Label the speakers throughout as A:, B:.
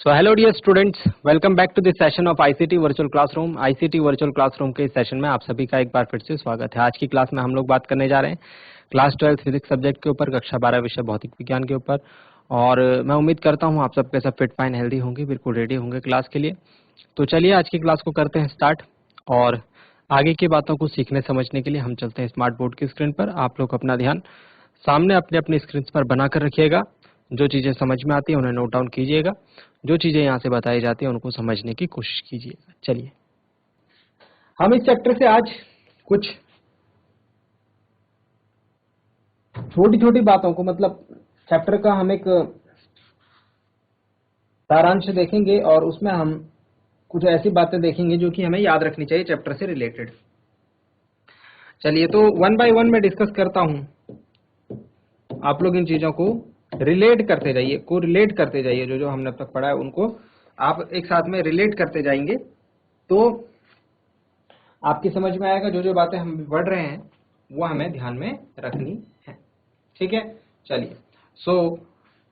A: So hello dear students, welcome back to the session of ICT Virtual Classroom। ICT Virtual Classroom के इस session में आप सभी का एक बार फिर से स्वागत है। आज की क्लास में हम लोग बात करने जा रहे हैं क्लास 12 फिजिक्स सब्जेक्ट के ऊपर, कक्षा 12 विषय भौतिक विज्ञान के ऊपर। और मैं उम्मीद करता हूँ आप सबके सब फिट फाइन हेल्दी होंगे, बिल्कुल रेडी होंगे क्लास के लिए। तो चलिए आज की क्लास को करते हैं स्टार्ट, और आगे की बातों को सीखने समझने के लिए हम चलते हैं स्मार्ट बोर्ड की स्क्रीन पर। आप लोग अपना ध्यान सामने अपने अपनी स्क्रीन पर बनाकर रखिएगा। जो चीजें समझ में आती है उन्हें नोट डाउन कीजिएगा, जो चीजें यहाँ से बताई जाती है उनको समझने की कोशिश कीजिएगा। चलिए हम इस चैप्टर से आज कुछ छोटी छोटी बातों को, मतलब चैप्टर का हम एक सारांश देखेंगे और उसमें हम कुछ ऐसी बातें देखेंगे जो कि हमें याद रखनी चाहिए चैप्टर से रिलेटेड। चलिए तो वन बाय वन मैं डिस्कस करता हूं, आप लोग इन चीजों को रिलेट करते जाइए, कोरिलेट करते जाइए। जो जो हमने अब तक पढ़ा है उनको आप एक साथ में रिलेट करते जाएंगे तो आपकी समझ में आएगा। जो जो बातें हम पढ़ रहे हैं वो हमें ध्यान में रखनी है, ठीक है। चलिए सो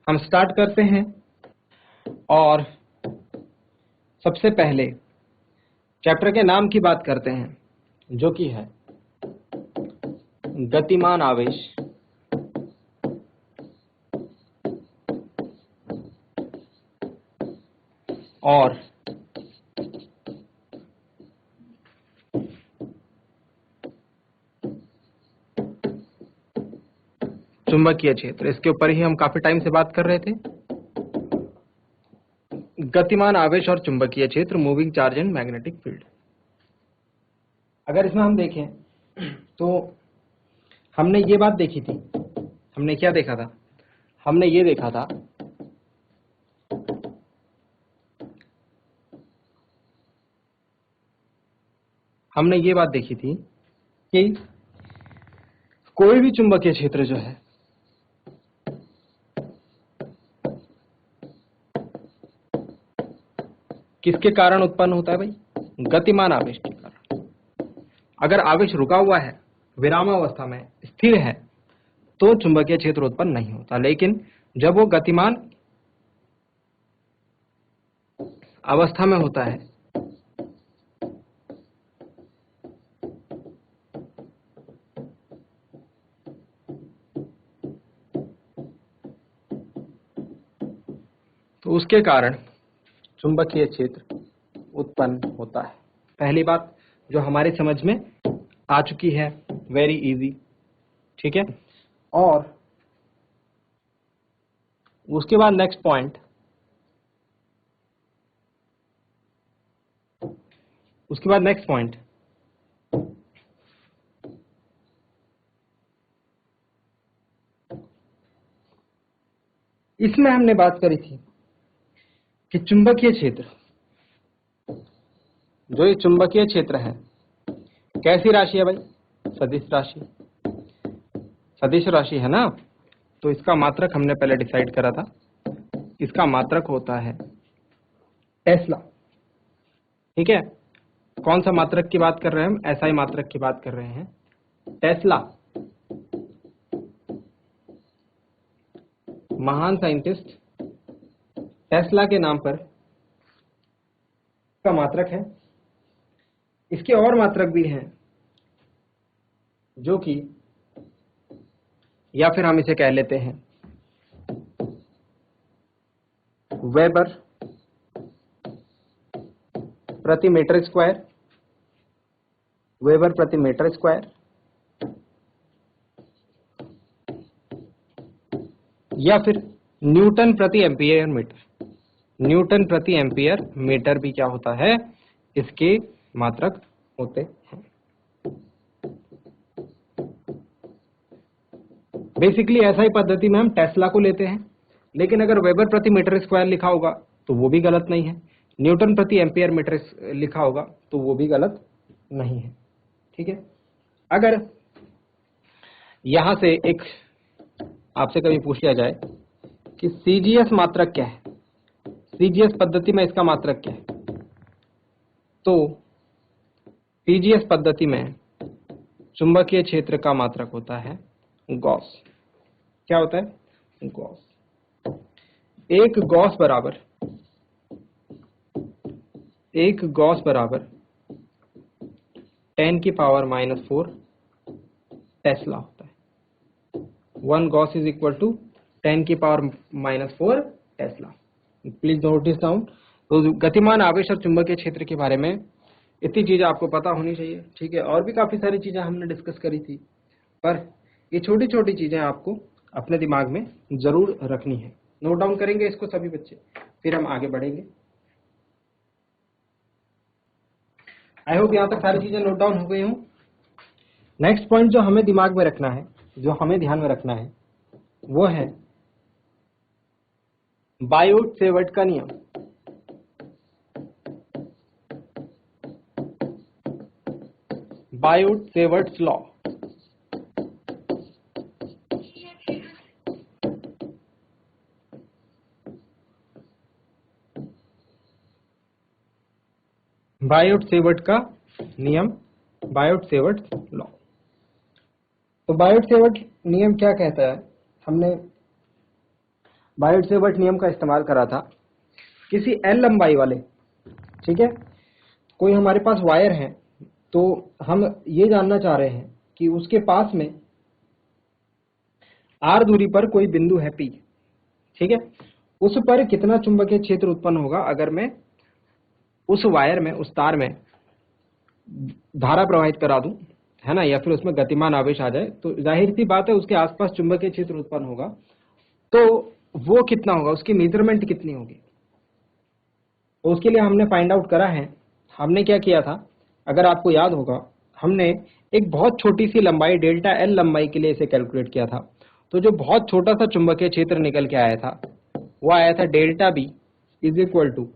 A: हम स्टार्ट करते हैं, और सबसे पहले चैप्टर के नाम की बात करते हैं, जो कि है गतिमान आवेश। और चुंबकीय क्षेत्र, इसके ऊपर ही हम काफी टाइम से बात कर रहे थे। गतिमान आवेश और चुंबकीय क्षेत्र, moving charge and magnetic field. अगर इसमें हम देखें तो हमने ये बात देखी थी, हमने क्या देखा था, हमने ये देखा था हमने ये बात देखी थी कि कोई भी चुंबकीय क्षेत्र जो है किसके कारण उत्पन्न होता है भाई? गतिमान आवेश के कारण। अगर आवेश रुका हुआ है, विरामावस्था में स्थिर है, तो चुंबकीय क्षेत्र उत्पन्न नहीं होता। लेकिन जब वो गतिमान अवस्था में होता है तो उसके कारण चुंबकीय क्षेत्र उत्पन्न होता है। पहली बात जो हमारी समझ में आ चुकी है, वेरी इजी, ठीक है। और उसके बाद नेक्स्ट पॉइंट, इसमें हमने बात करी थी कि चुंबकीय क्षेत्र, जो ये चुंबकीय क्षेत्र है कैसी राशि है भाई? सदिश राशि, सदिश राशि है ना। तो इसका मात्रक हमने पहले डिसाइड करा था, इसका मात्रक होता है टेस्ला, ठीक है। कौन सा मात्रक की बात कर रहे हैं हम? एसआई मात्रक की बात कर रहे हैं, टेस्ला। महान साइंटिस्ट टेस्ला के नाम पर का मात्रक है। इसके और मात्रक भी हैं, जो कि, या फिर हम इसे कह लेते हैं वेबर प्रति मीटर स्क्वायर, वेबर प्रति मीटर स्क्वायर, या फिर न्यूटन प्रति एम्पियर मीटर। न्यूटन प्रति एम्पियर मीटर भी क्या होता है? इसके मात्रक होते हैं। बेसिकली ऐसा ही पद्धति में हम टेस्ला को लेते हैं, लेकिन अगर वेबर प्रति मीटर स्क्वायर लिखा होगा तो वो भी गलत नहीं है, न्यूटन प्रति एम्पियर मीटर लिखा होगा तो वो भी गलत नहीं है, ठीक है। अगर यहां से एक आपसे कभी पूछ लिया जाए कि सीजीएस मात्रक क्या है, सीजीएस पद्धति में इसका मात्रक क्या है, तो सीजीएस पद्धति में चुंबकीय क्षेत्र का मात्रक होता है गॉस। क्या होता है? गॉस। एक गॉस बराबर एक गॉस बराबर 10 की पावर -4 टेस्ला होता है। 1 गॉस इज इक्वल टू 10 की power -4 Tesla. Please notice down. तो गतिमान आवेश और चुंबकीय क्षेत्र के बारे में इतनी चीजें आपको पता होनी चाहिए, ठीक है। और भी काफी सारी चीजें हमने डिस्कस करी थी, पर ये छोटी छोटी चीजें आपको अपने दिमाग में जरूर रखनी है। नोट डाउन करेंगे इसको सभी बच्चे, फिर हम आगे बढ़ेंगे। आई होप यहां तक सारी चीजें नोट डाउन हो गई हूं। नेक्स्ट पॉइंट जो हमें दिमाग में रखना है, जो हमें ध्यान में रखना है, वो है बायोट-सेवर्ट का नियम। Biot-Savart's law. बायोट-सेवर्ट का नियम, बायोट-सेवर्ट्स लॉ। तो बायोट-सेवर्ट नियम क्या कहता है? हमने बायोट-सेवर्ट नियम का इस्तेमाल करा था किसी एल लंबाई वाले, ठीक है, कोई हमारे पास वायर है, तो हम ये जानना चाह रहे हैं कि उसके पास में आर दूरी पर कोई बिंदु है पी, ठीक है, उस पर कितना चुंबकीय क्षेत्र उत्पन्न होगा अगर मैं उस वायर में, उस तार में धारा प्रवाहित करा दूं, है ना, या फिर उसमें गतिमान आवेश आ जाए, तो जाहिर सी बात है उसके आसपास चुंबकीय क्षेत्र उत्पन्न होगा। तो वो कितना होगा, उसकी मेजरमेंट कितनी होगी? तो उसके लिए हमने फाइंड आउट करा है। हमने क्या किया था, अगर आपको याद होगा, हमने एक बहुत छोटी सी लंबाई डेल्टा एल लंबाई के लिए इसे कैलकुलेट किया था। तो जो बहुत छोटा सा चुंबकीय क्षेत्र निकल के आया था, वो आया था delta B is equal to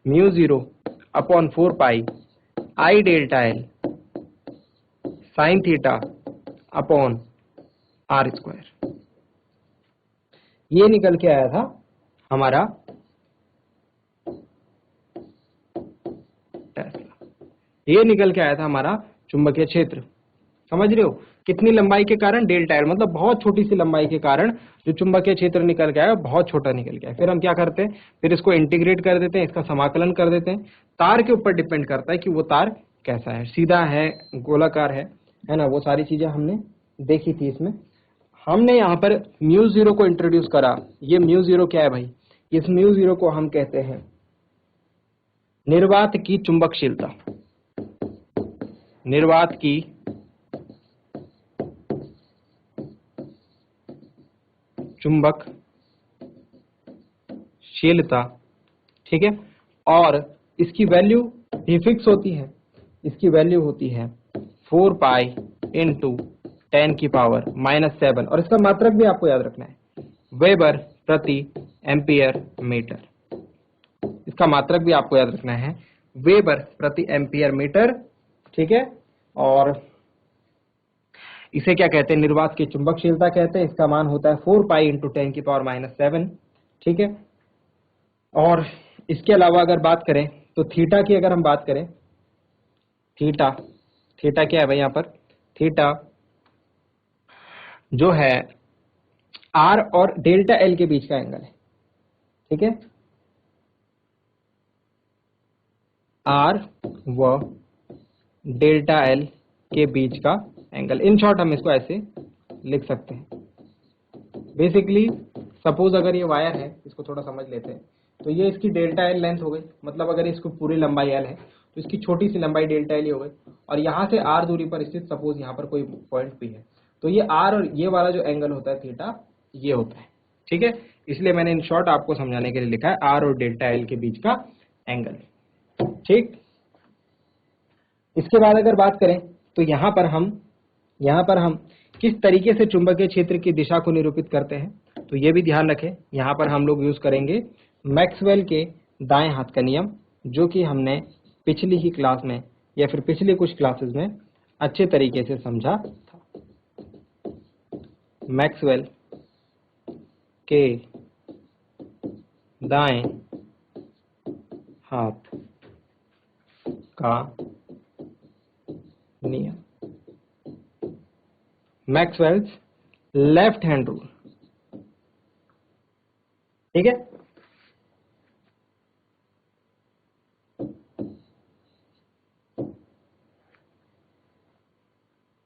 A: μ0/4 pi I delta L sine theta upon R square. ये निकल के आया था हमारा टेस्ला, ये निकल के आया था हमारा चुंबकीय क्षेत्र। समझ रहे हो, कितनी लंबाई के कारण? डेल्टा एल, मतलब बहुत छोटी सी लंबाई के कारण जो चुंबकीय क्षेत्र निकल के आया बहुत छोटा निकल गया। फिर हम क्या करते हैं, फिर इसको इंटीग्रेट कर देते हैं, इसका समाकलन कर देते हैं। तार के ऊपर डिपेंड करता है कि वो तार कैसा है, सीधा है, गोलाकार है ना, वो सारी चीजें हमने देखी थी। इसमें हमने यहाँ पर μ0 को इंट्रोड्यूस करा। ये μ0 क्या है भाई? इस μ0 को हम कहते हैं निर्वात की चुंबकशीलता। निर्वात की चुंबकशीलता, ठीक है। और इसकी वैल्यू भी फिक्स होती है, इसकी वैल्यू होती है 4 पाई इंटू 10 की पावर -7, और इसका मात्रक भी आपको याद रखना है, वेबर प्रति एम्पियर मीटर। इसका मात्रक भी आपको याद रखना है, वेबर प्रति एम्पियर मीटर, ठीक है। और इसे क्या कहते हैं? निर्वात की चुंबकशीलता कहते हैं। इसका मान होता है 4 पाई इंटू 10 की पावर -7, ठीक है। और इसके अलावा अगर बात करें तो थीटा की, अगर हम बात करें, थीटा, थीटा क्या है भाई? यहाँ पर थीटा जो है आर और डेल्टा एल के बीच का एंगल है, ठीक है। आर व डेल्टा एल के बीच का एंगल, इन शॉर्ट हम इसको ऐसे लिख सकते हैं। बेसिकली सपोज अगर ये वायर है, इसको थोड़ा समझ लेते हैं, तो ये इसकी डेल्टा एल लेंथ हो गई, मतलब अगर इसको पूरी लंबाई एल है तो इसकी छोटी सी लंबाई डेल्टा एल ही हो गई। और यहाँ से आर दूरी पर स्थित सपोज यहाँ पर कोई पॉइंट भी है, तो ये आर और ये वाला जो एंगल होता है थीटा, ये होता है, ठीक है। इसलिए मैंने इन शॉर्ट आपको समझाने के लिए लिखा है आर और डेल्टा एल के बीच का एंगल, ठीक। इसके बाद अगर बात करें तो यहाँ पर हम किस तरीके से चुंबकीय क्षेत्र की दिशा को निरूपित करते हैं, तो ये भी ध्यान रखें। यहाँ पर हम लोग यूज करेंगे मैक्सवेल के दाएं हाथ का नियम, जो कि हमने पिछली ही क्लास में या फिर पिछली कुछ क्लासेस में अच्छे तरीके से समझा था। मैक्सवेल के दाएं हाथ का नियम, मैक्सवेल्स लेफ्ट हैंड रूल, ठीक है।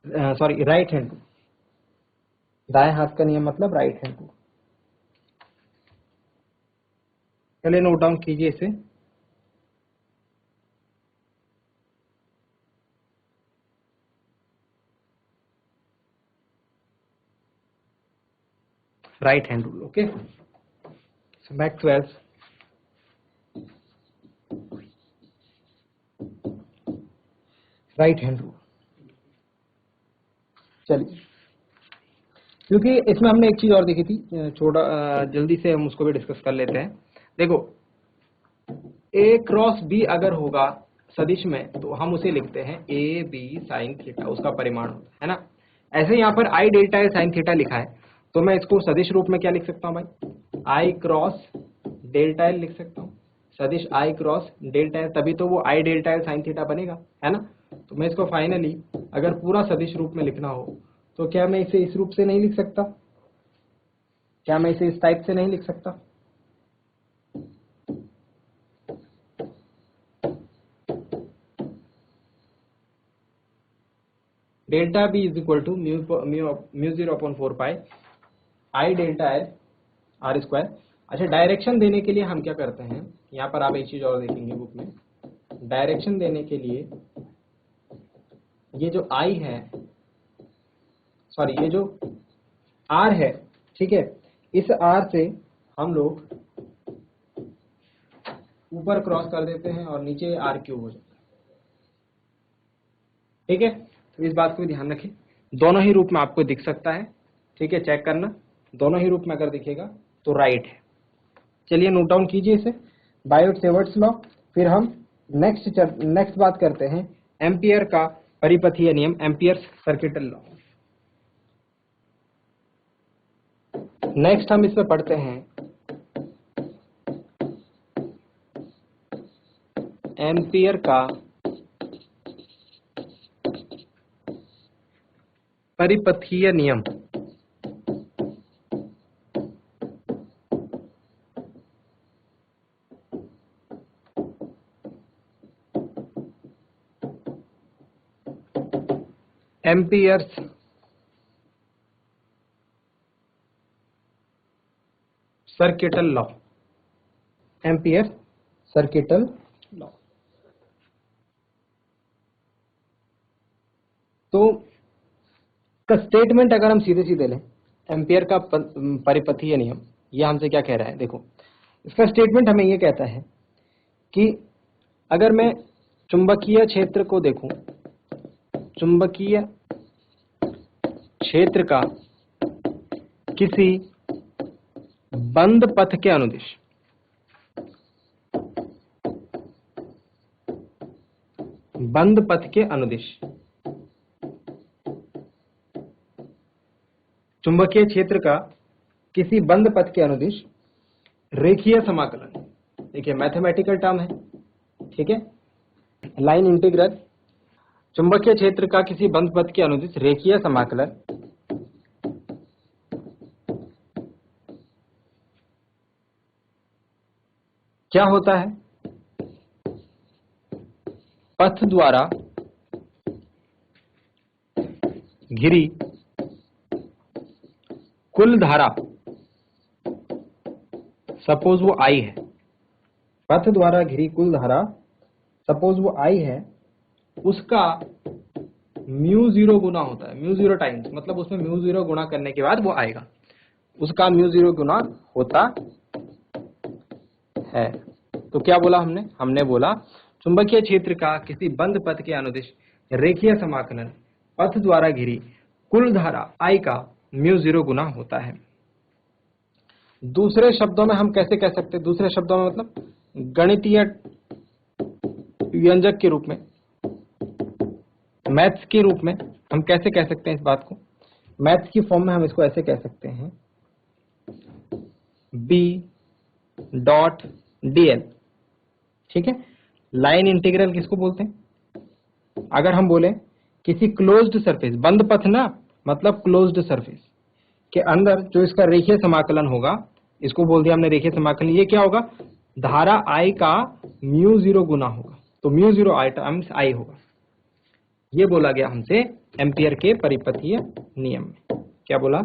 A: सॉरी राइट हैंड रूल, दाएं हाथ का नियम मतलब राइट हैंड रूल। चलिए नोट डाउन कीजिए इसे। Right hand rule, okay. So Maxwell's right hand rule. चलिए, क्योंकि इसमें हमने एक चीज और देखी थी, छोटा जल्दी से हम उसको भी डिस्कस कर लेते हैं। देखो, ए क्रॉस बी अगर होगा सदिश में तो हम उसे लिखते हैं ए बी साइन थीटा, उसका परिमाण होता है ना। ऐसे यहाँ पर आई डेल्टा ए साइन थीटा लिखा है, तो मैं इसको सदिश रूप में क्या लिख सकता हूँ भाई, आई क्रॉस डेल्टा एल लिख सकता हूँ। सदिश आई क्रॉस डेल्टा एल, तभी तो वो आई डेल्टा एल साइन थीटा बनेगा, है ना। तो मैं इसको फाइनली अगर पूरा सदिश रूप में लिखना हो तो क्या मैं इसे इस रूप से नहीं लिख सकता, क्या मैं इसे इस टाइप से नहीं लिख सकता। Delta B is equal to mu 0/4 pi I delta L R square. अच्छा, डायरेक्शन देने के लिए हम क्या करते हैं, यहाँ पर आप एक चीज और देखेंगे बुक में, डायरेक्शन देने के लिए ये जो आई है, सॉरी ये जो आर है, ठीक है, इस आर से हम लोग ऊपर क्रॉस कर देते हैं और नीचे आर क्यूब हो जाता है, ठीक है। तो इस बात को भी ध्यान रखें, दोनों ही रूप में आपको दिख सकता है, ठीक है, चेक करना, दोनों ही रूप में अगर दिखेगा तो राइट है। चलिए नोट डाउन कीजिए इसे, बायोट-सेवर्ट्स लॉ। फिर हम नेक्स्ट बात करते हैं एम्पियर का परिपथीय नियम, एम्पियर्स सर्किटल लॉ। नेक्स्ट हम इसमें पढ़ते हैं एम्पियर का परिपथीय नियम। Amperes circuital law, ampere circuital law. तो का स्टेटमेंट अगर हम सीधे सीधे लें, एम्पियर का परिपथीय नियम, ये हमसे क्या कह रहा है, देखो इसका स्टेटमेंट हमें ये कहता है कि अगर मैं चुंबकीय क्षेत्र को देखूं, चुंबकीय क्षेत्र का किसी बंद पथ के अनुदिश, बंद पथ के अनुदिश, चुंबकीय क्षेत्र का किसी बंद पथ के अनुदिश रेखीय समाकलन, देखिए मैथमेटिकल टर्म है, ठीक है, लाइन इंटीग्रल, चुंबकीय क्षेत्र का किसी बंद पथ के अनुदिश रेखीय समाकलन क्या होता है, पथ द्वारा घिरी कुल धारा, सपोज वो आई है, पथ द्वारा घिरी कुल धारा सपोज वो आई है, उसका म्यू 0 गुना होता है, म्यू 0 टाइम्स, मतलब उसमें म्यू 0 गुना करने के बाद वो आएगा, उसका म्यू 0 गुना होता है। तो क्या बोला हमने, हमने बोला चुंबकीय क्षेत्र का किसी बंद पथ के अनुदिश रेखीय समाकलन पथ द्वारा घिरी कुल धारा I का म्यू 0 गुना होता है। दूसरे शब्दों में हम कैसे कह सकते हैं, दूसरे शब्दों में मतलब गणितीय व्यंजक के रूप में, मैथ्स के रूप में हम कैसे कह सकते हैं इस बात को, मैथ्स की फॉर्म में हम इसको ऐसे कह सकते हैं B डॉट dl, ठीक है। लाइन इंटीग्रल किसको बोलते हैं, अगर हम बोले किसी क्लोज्ड सरफेस, बंद पथ ना मतलब क्लोज्ड सरफेस के अंदर जो इसका रेखीय समाकलन होगा, इसको बोल दिया हमने रेखीय समाकलन, ये क्या होगा, धारा I का म्यू 0 गुना होगा, तो म्यू 0 I टाइम्स I होगा, ये बोला गया हमसे एम्पियर के परिपथीय नियम में। क्या बोला?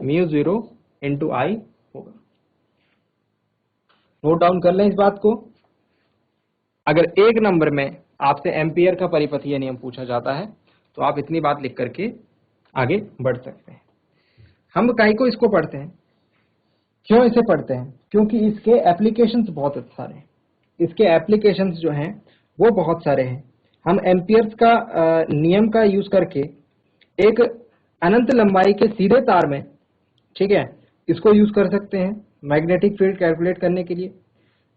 A: म्यू 0 इंटू आई होगा। नोट डाउन कर लें इस बात को। अगर एक नंबर में आपसे एम्पियर का परिपथीय नियम पूछा जाता है तो आप इतनी बात लिख करके आगे बढ़ सकते हैं। हम काहे को इसको पढ़ते हैं? क्यों इसे पढ़ते हैं? क्योंकि इसके एप्लीकेशंस बहुत सारे हैं। इसके एप्लीकेशंस जो हैं वो बहुत सारे हैं। हम एम्पियर्स का नियम का यूज करके एक अनंत लंबाई के सीधे तार में, ठीक है, इसको यूज कर सकते हैं मैग्नेटिक फील्ड कैलकुलेट करने के लिए।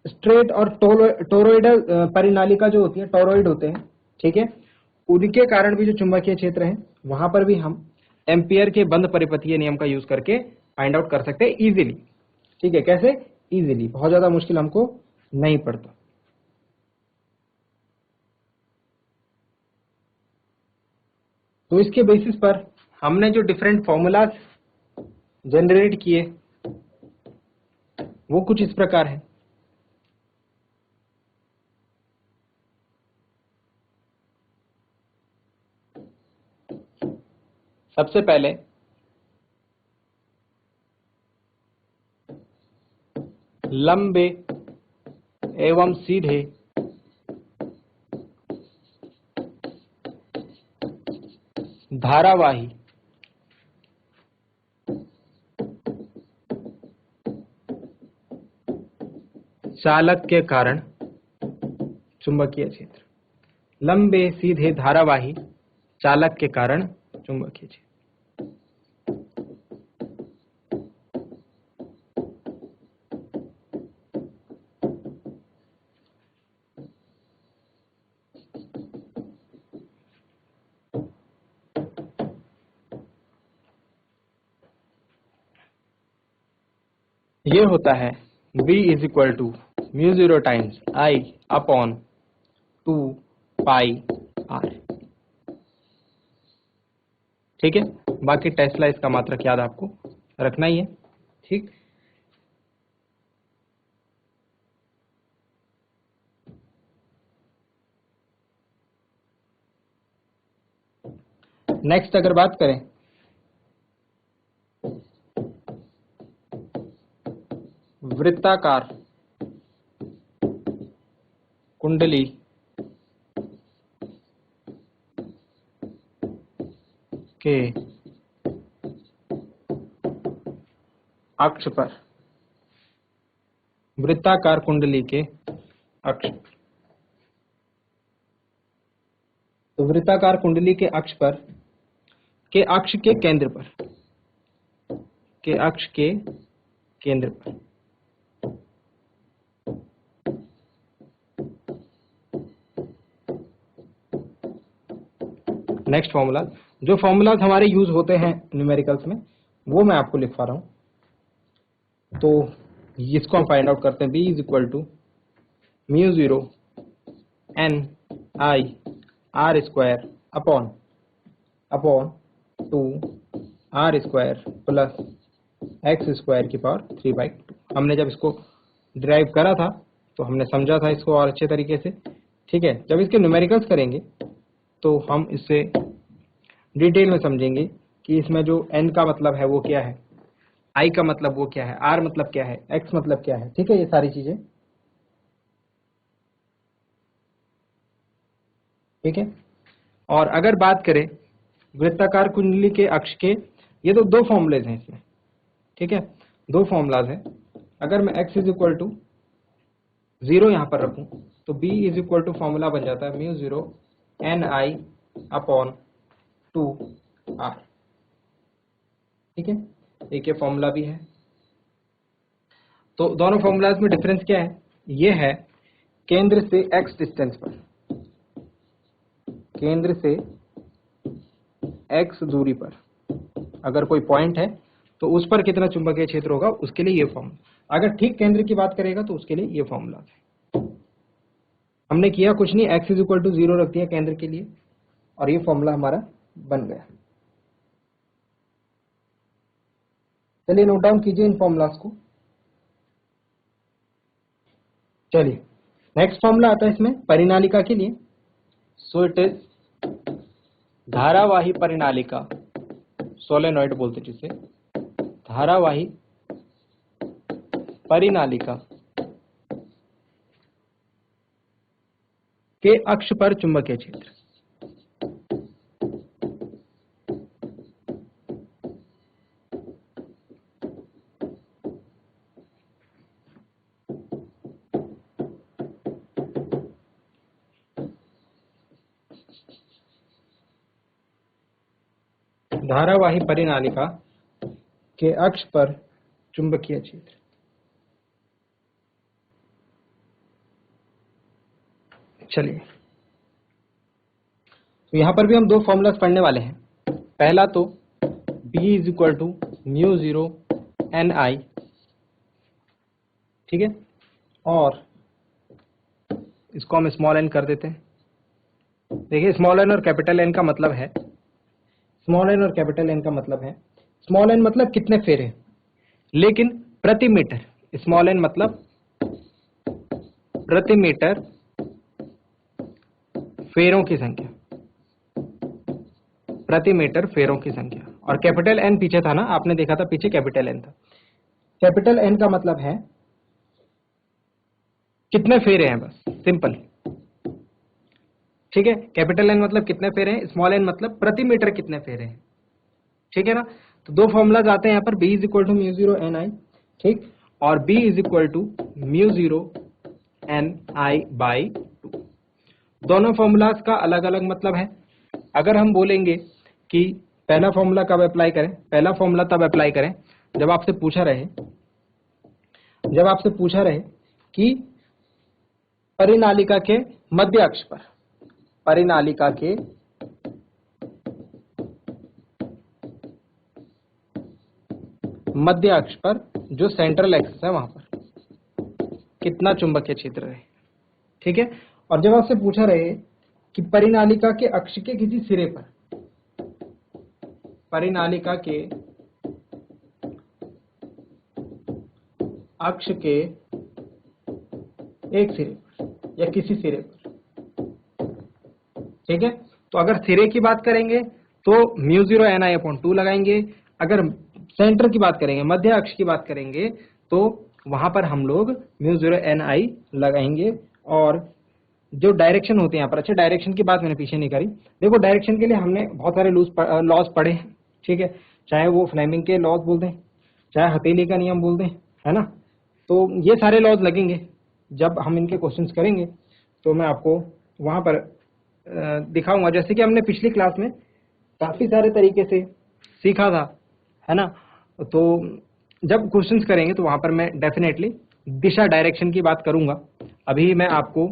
A: स्ट्रेट और टोरॉइडल परिनालिका जो होती है, टोरॉइड होते हैं, ठीक है, उनके कारण भी जो चुंबकीय क्षेत्र है वहां पर भी हम एम्पियर के बंद परिपथीय नियम का यूज करके फाइंड आउट कर सकते हैं इजीली। ठीक है, कैसे? इजीली, बहुत ज्यादा मुश्किल हमको नहीं पड़ता। तो इसके बेसिस पर हमने जो डिफरेंट फॉर्मूलाज जनरेट किए वो कुछ इस प्रकार है। सबसे पहले लंबे एवं सीधे धारावाही चालक के कारण चुंबकीय क्षेत्र, लंबे सीधे धारावाही चालक के कारण चुंबकीय क्षेत्र। ये होता है V is equal to mu 0 times I upon 2 pi R। ठीक है, बाकी टेस्ला इसका मात्रक याद आपको रखना ही है। ठीक, नेक्स्ट अगर बात करें वृत्ताकार कुंडली के अक्ष पर, वृत्ताकार कुंडली के अक्ष, तो वृत्ताकार कुंडली के अक्ष पर, के अक्ष के केंद्र पर, के अक्ष के केंद्र पर नेक्स्ट फॉर्मूला, जो फॉर्मूलाज हमारे यूज होते हैं न्यूमेरिकल्स में वो मैं आपको लिखवा रहा हूं। तो इसको हम फाइंड आउट करते हैं। B is equal to mu 0 N I R square upon 2 R square plus x square की पावर 3/2। हमने जब इसको डिराइव करा था तो हमने समझा था इसको और अच्छे तरीके से। ठीक है, जब इसके न्यूमेरिकल्स करेंगे तो हम इससे डिटेल में समझेंगे कि इसमें जो n का मतलब है वो क्या है, I का मतलब वो क्या है, R मतलब क्या है, X मतलब क्या है। ठीक है, ये सारी चीजें। ठीक है, और अगर बात करें वृत्ताकार कुंडली के अक्ष के, ये तो दो फॉर्मूलेज हैं इसमें। ठीक है, दो फॉर्मूलाज हैं। अगर मैं x इज इक्वल टू 0 यहां पर रखूं तो B is equal to formula बन जाता है म्यू 0 Ni अपॉन 2 R। ठीक है, एक ये फॉर्मूला भी है। तो दोनों फॉर्मूलाज में डिफरेंस क्या है? ये है केंद्र से x डिस्टेंस पर, केंद्र से x दूरी पर अगर कोई पॉइंट है तो उस पर कितना चुंबकीय क्षेत्र होगा, उसके लिए ये फॉर्मूला। अगर ठीक केंद्र की बात करेगा तो उसके लिए ये फॉर्मूला है। हमने किया कुछ नहीं, x इज इक्वल टू 0 रख दिया केंद्र के लिए और ये फॉर्मूला हमारा बन गया। चलिए नोट डाउन कीजिए इन फॉर्मूलाज को। चलिए नेक्स्ट फॉर्मूला आता है इसमें परिनालिका के लिए। सो इट इज धारावाही परिनालिका, सोलेनॉइड बोलते जिसे, धारावाही परिनालिका के अक्ष पर चुंबकीय क्षेत्र। धारावाही परिनालिका के अक्ष पर चुंबकीय क्षेत्र। चलिए, तो यहां पर भी हम दो फॉर्मूलाज पढ़ने वाले हैं। पहला तो B is equal to mu zero N I, ठीक है, और इसको हम स्मॉल एन कर देते हैं। देखिए, स्मॉल एन और कैपिटल एन का मतलब है, स्मॉल एन और कैपिटल एन का मतलब है, स्मॉल एन मतलब कितने फेरे, लेकिन प्रति मीटर, स्मॉल एन मतलब प्रति मीटर फेरों की संख्या, प्रति मीटर फेरों की संख्या। और कैपिटल एन पीछे था ना, आपने देखा था पीछे कैपिटल एन था। कैपिटल एन का मतलब है कितने फेरे हैं, बस सिंपल, ठीक है। कैपिटल एन मतलब कितने फेरे हैं, स्मॉल एन मतलब प्रति मीटर कितने फेरे हैं, ठीक है ना। तो दो फॉर्मूलाज आते हैं यहाँ पर, B is equal to mu zero N I, ठीक, और B is equal to mu zero N I by 2। दोनों फॉर्मूलाज का अलग अलग मतलब है। अगर हम बोलेंगे कि पहला फॉर्मूला कब अप्लाई करें, पहला फॉर्मूला तब अप्लाई करें जब आपसे पूछा रहे कि परिनालिका के मध्य अक्ष पर, परिनालिका के मध्य अक्ष पर, जो सेंट्रल एक्सिस है वहां पर कितना चुंबकीय क्षेत्र रहे, ठीक है। और जब आपसे पूछा रहे कि परिनालिका के अक्ष के किसी सिरे पर, परिनालिका के अक्ष के एक सिरे पर या किसी सिरे पर, ठीक है, तो अगर सिरे की बात करेंगे तो mu zero N I upon 2 लगाएंगे। अगर सेंटर की बात करेंगे, मध्य अक्ष की बात करेंगे, तो वहां पर हम लोग म्यू जीरो एन आई लगाएंगे। और जो डायरेक्शन होते हैं यहाँ पर, अच्छा डायरेक्शन की बात मैंने पीछे नहीं करी। देखो, डायरेक्शन के लिए हमने बहुत सारे लॉज पढ़े हैं, ठीक है, चाहे वो फ्लेमिंग के लॉज बोल दें, चाहे हथेली का नियम बोल दें, है ना। तो ये सारे लॉज लगेंगे, जब हम इनके क्वेश्चंस करेंगे तो मैं आपको वहां पर दिखाऊंगा। जैसे कि हमने पिछली क्लास में काफी सारे तरीके से सीखा था, है ना। तो जब क्वेश्चंस करेंगे तो वहां पर मैं डेफिनेटली दिशा, डायरेक्शन की बात करूंगा। अभी मैं आपको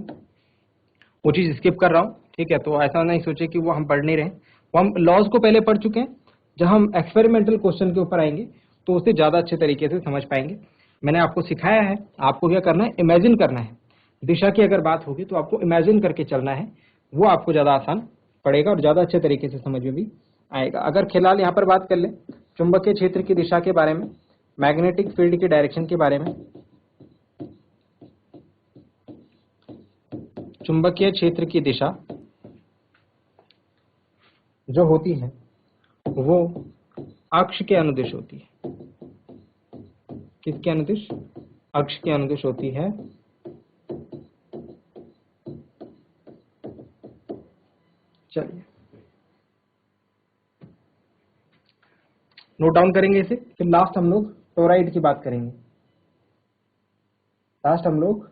A: वो चीज स्किप कर रहा हूँ, ठीक है। तो ऐसा नहीं सोचे कि वो हम पढ़ नहीं रहे, वो हम लॉज को पहले पढ़ चुके हैं। जब हम एक्सपेरिमेंटल क्वेश्चन के ऊपर आएंगे तो उसे ज्यादा अच्छे तरीके से समझ पाएंगे। मैंने आपको सिखाया है, आपको क्या करना है, इमेजिन करना है। दिशा की अगर बात होगी तो आपको इमेजिन करके चलना है, वो आपको ज्यादा आसान पड़ेगा और ज्यादा अच्छे तरीके से समझ में भी आएगा। अगर फिलहाल यहाँ पर बात कर ले चुंबकीय क्षेत्र की दिशा के बारे में, मैग्नेटिक फील्ड की डायरेक्शन के बारे में, चुंबकीय क्षेत्र की दिशा जो होती है वो अक्ष के अनुदिश होती है। किसके अनुदिश, अक्ष के अनुदिश होती है। चलिए नोट डाउन करेंगे इसे, फिर लास्ट हम लोग टोराइड की बात करेंगे, लास्ट हम लोग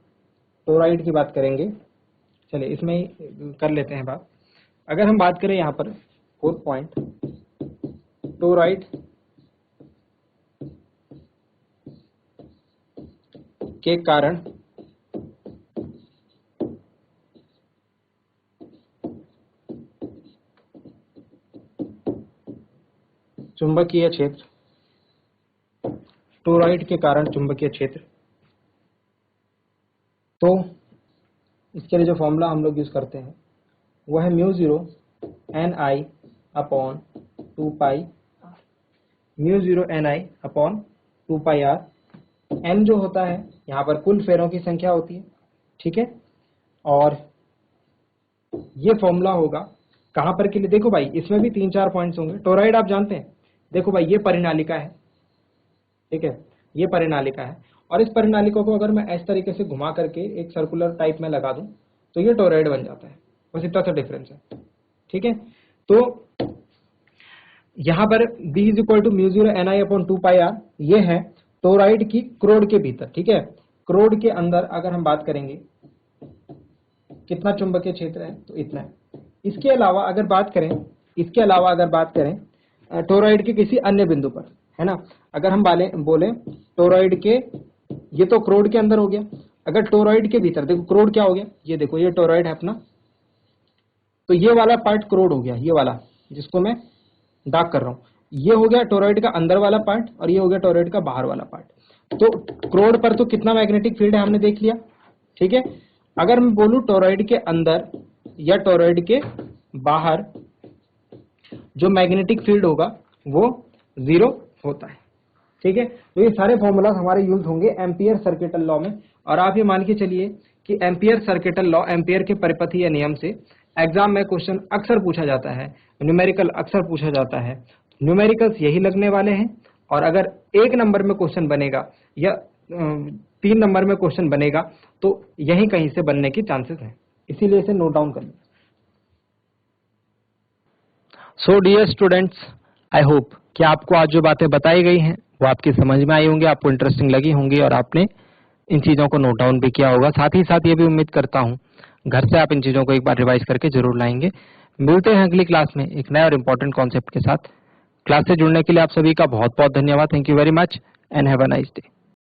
A: टोराइड की बात करेंगे। चलिए इसमें ही कर लेते हैं बात। अगर हम बात करें यहाँ पर 4 पॉइंट, टोराइड के कारण चुंबकीय क्षेत्र, टोराइड के कारण चुंबकीय क्षेत्र, तो इसके लिए जो फॉर्मूला हम लोग यूज करते हैं वो है mu zero N I upon 2 pi R, mu zero N I upon 2 pi R. N जो होता है यहाँ पर कुल फेरों की संख्या होती है, ठीक है, और ये फॉर्मूला होगा कहां पर के लिए, देखो भाई इसमें भी 3-4 पॉइंट्स होंगे। टोरॉइड आप जानते हैं, देखो भाई ये परिनालिका है, ठीक है, ये परिनालिका है, और इस परिनालिका को अगर मैं इस तरीके से घुमा करके एक सर्कुलर टाइप में लगा दूं तो ये टोरॉइड बन जाता है। बस इतना सा डिफरेंस है, ठीक है। तो यहां पर B is equal to mu 0 Ni/2πr, ये है टोरॉइड की क्रोड के भीतर, ठीक है। क्रोड के अंदर अगर हम बात करेंगे कितना चुंबकीय क्षेत्र है, तो इतना है। इसके अलावा अगर बात करें टोरॉइड के किसी अन्य बिंदु पर, है ना, अगर हम बोले टोरॉइड के, ये तो क्रोड के अंदर हो गया, अगर टोरॉइड के भीतर, देखो क्रोड क्या हो गया, ये देखो ये टोरॉइड है अपना, तो ये वाला पार्ट क्रोड हो गया, ये वाला जिसको मैं डार्क कर रहा हूं, ये हो गया टोरॉइड का अंदर वाला पार्ट, और ये हो गया टोरॉइड का बाहर वाला पार्ट। तो क्रोड पर तो कितना मैग्नेटिक फील्ड है हमने देख लिया, ठीक है। अगर मैं बोलूं टोरॉइड के अंदर या टोरॉइड के बाहर, जो मैग्नेटिक फील्ड होगा वो 0 होता है, ठीक है। तो ये सारे फॉर्मूला हमारे यूज होंगे एम्पियर सर्किटल लॉ में। और आप ये मान के चलिए कि एम्पियर सर्किटल लॉ, एम्पियर के परिपथ या नियम से एग्जाम में क्वेश्चन अक्सर पूछा जाता है, न्यूमेरिकल अक्सर पूछा जाता है। न्यूमेरिकल्स यही लगने वाले हैं, और अगर 1 नंबर में क्वेश्चन बनेगा या 3 नंबर में क्वेश्चन बनेगा तो यही कहीं से बनने की चांसेस हैं, इसीलिए इसे नोट डाउन कर लीजिए। So dear students, I hope कि आपको आज जो बातें बताई गई हैं वो आपकी समझ में आई होंगी, आपको इंटरेस्टिंग लगी होंगी, और आपने इन चीजों को नोट डाउन भी किया होगा। साथ ही साथ ये भी उम्मीद करता हूं घर से आप इन चीजों को एक बार रिवाइज करके जरूर लाएंगे। मिलते हैं अगली क्लास में एक नए और इम्पोर्टेंट कॉन्सेप्ट के साथ। क्लास से जुड़ने के लिए आप सभी का बहुत बहुत धन्यवाद। Thank you very much and have a nice day.